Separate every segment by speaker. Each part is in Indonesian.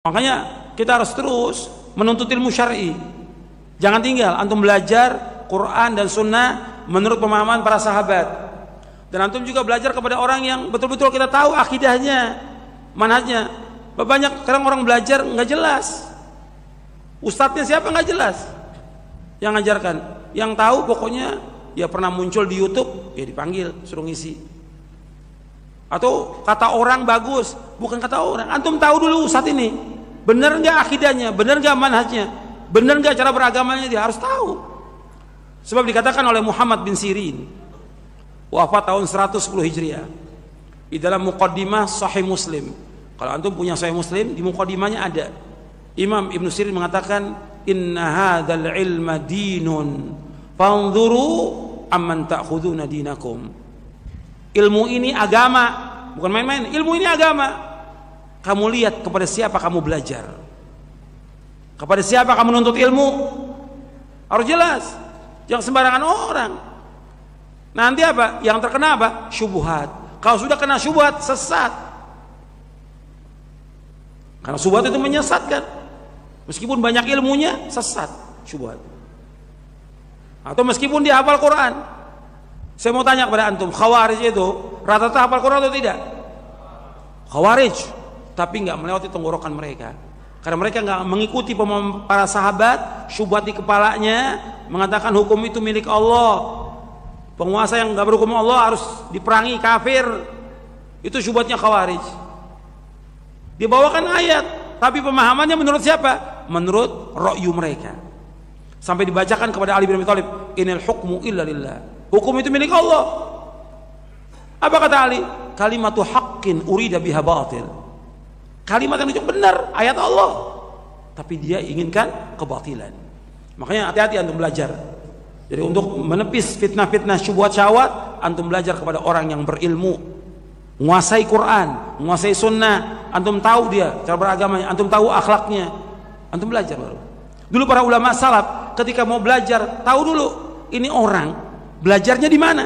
Speaker 1: Makanya kita harus terus menuntut ilmu syar'i. Jangan tinggal antum belajar Quran dan Sunnah menurut pemahaman para sahabat. Dan antum juga belajar kepada orang yang betul-betul kita tahu akidahnya, manhajnya. Banyak sekarang orang belajar nggak jelas. Ustadznya siapa nggak jelas. Yang ngajarkan, yang tahu pokoknya ya pernah muncul di YouTube, ya dipanggil suruh ngisi. Atau kata orang bagus, bukan kata orang. Antum tahu dulu ustadz ini, benar nggak akidahnya, benar nggak manhajnya, benar nggak cara beragamanya, dia harus tahu. Sebab dikatakan oleh Muhammad bin Sirin, wafat tahun 110 Hijriah, di dalam muqaddimah Sahih Muslim. Kalau antum punya Sahih Muslim, di muqaddimahnya ada Imam Ibn Sirin mengatakan, inna hadzal ilma dinun fanzuru amman ta'khuduna dinakum. Ilmu ini agama, bukan main-main. Ilmu ini agama. Kamu lihat kepada siapa kamu belajar, kepada siapa kamu menuntut ilmu, harus jelas. Jangan sembarangan orang. Nanti apa? Yang terkena apa? Syubhat. Kalau sudah kena syubhat, sesat. Karena syubhat itu menyesatkan. Meskipun banyak ilmunya, sesat syubhat. Atau meskipun dia hafal Quran. Saya mau tanya kepada antum, Khawarij itu rata-rata hafal Quran atau tidak? Khawarij, tapi nggak melewati tenggorokan mereka. Karena mereka nggak mengikuti para sahabat, syubhat di kepalanya mengatakan hukum itu milik Allah. Penguasa yang nggak berhukum Allah harus diperangi, kafir. Itu syubhatnya Khawarij. Dibawakan ayat, tapi pemahamannya menurut siapa? Menurut ra'yu mereka. Sampai dibacakan kepada Ali bin Abi Thalib, inil hukmu illa lillah. Hukum itu milik Allah. Apa kata Ali? Kalimatu haqqin urida biha batil. Kalimat yang itu benar, ayat Allah, tapi dia inginkan kebatilan. Makanya hati-hati antum belajar. Jadi untuk menepis fitnah-fitnah syubhat-syahwat, antum belajar kepada orang yang berilmu, menguasai Quran, menguasai Sunnah. Antum tahu dia cara beragamanya, antum tahu akhlaknya, antum belajar baru. Dulu para ulama salaf ketika mau belajar, tahu dulu ini orang belajarnya di mana,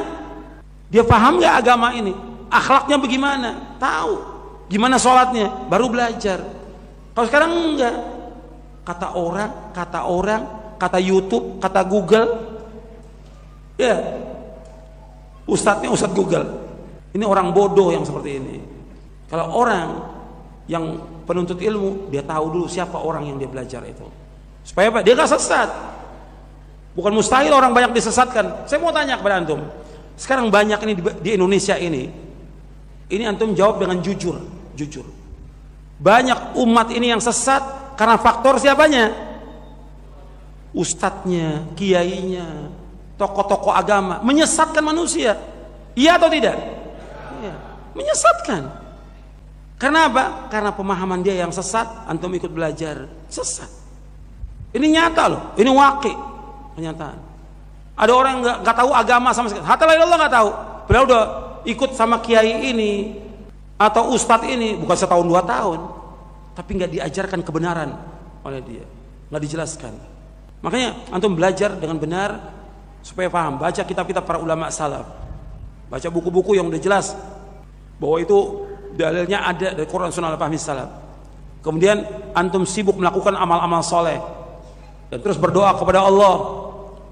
Speaker 1: dia paham nggak agama ini, akhlaknya bagaimana, tahu gimana sholatnya, baru belajar. Kalau sekarang enggak, kata orang, kata YouTube, kata Google, ya ustadznya ustadz Google. Ini orang bodoh yang seperti ini. Kalau orang yang penuntut ilmu, dia tahu dulu siapa orang yang dia belajar itu, supaya apa? Dia nggak sesat. Bukan mustahil orang banyak disesatkan. Saya mau tanya kepada antum, sekarang banyak ini di Indonesia ini antum jawab dengan jujur. Banyak umat ini yang sesat karena faktor siapanya? Ustadznya, kiainya, tokoh-tokoh agama menyesatkan manusia. Iya atau tidak? Iya, menyesatkan. Karena apa? Karena pemahaman dia yang sesat, antum ikut belajar, sesat. Ini nyata loh, ini waqi, kenyataan. Ada orang yang nggak tahu agama sama sekali, hatta la ilallah nggak tahu, padahal udah ikut sama kiai ini atau ustadz ini bukan setahun 2 tahun, tapi nggak diajarkan kebenaran oleh dia, nggak dijelaskan. Makanya antum belajar dengan benar supaya paham. Baca kitab-kitab para ulama salaf, baca buku-buku yang udah jelas bahwa itu dalilnya ada dari Quran Sunnah al-Fahmi salaf. Kemudian antum sibuk melakukan amal-amal soleh dan terus berdoa kepada Allah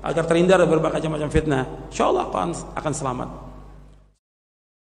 Speaker 1: agar terhindar dari berbagai macam fitnah. Insyaallah akan selamat.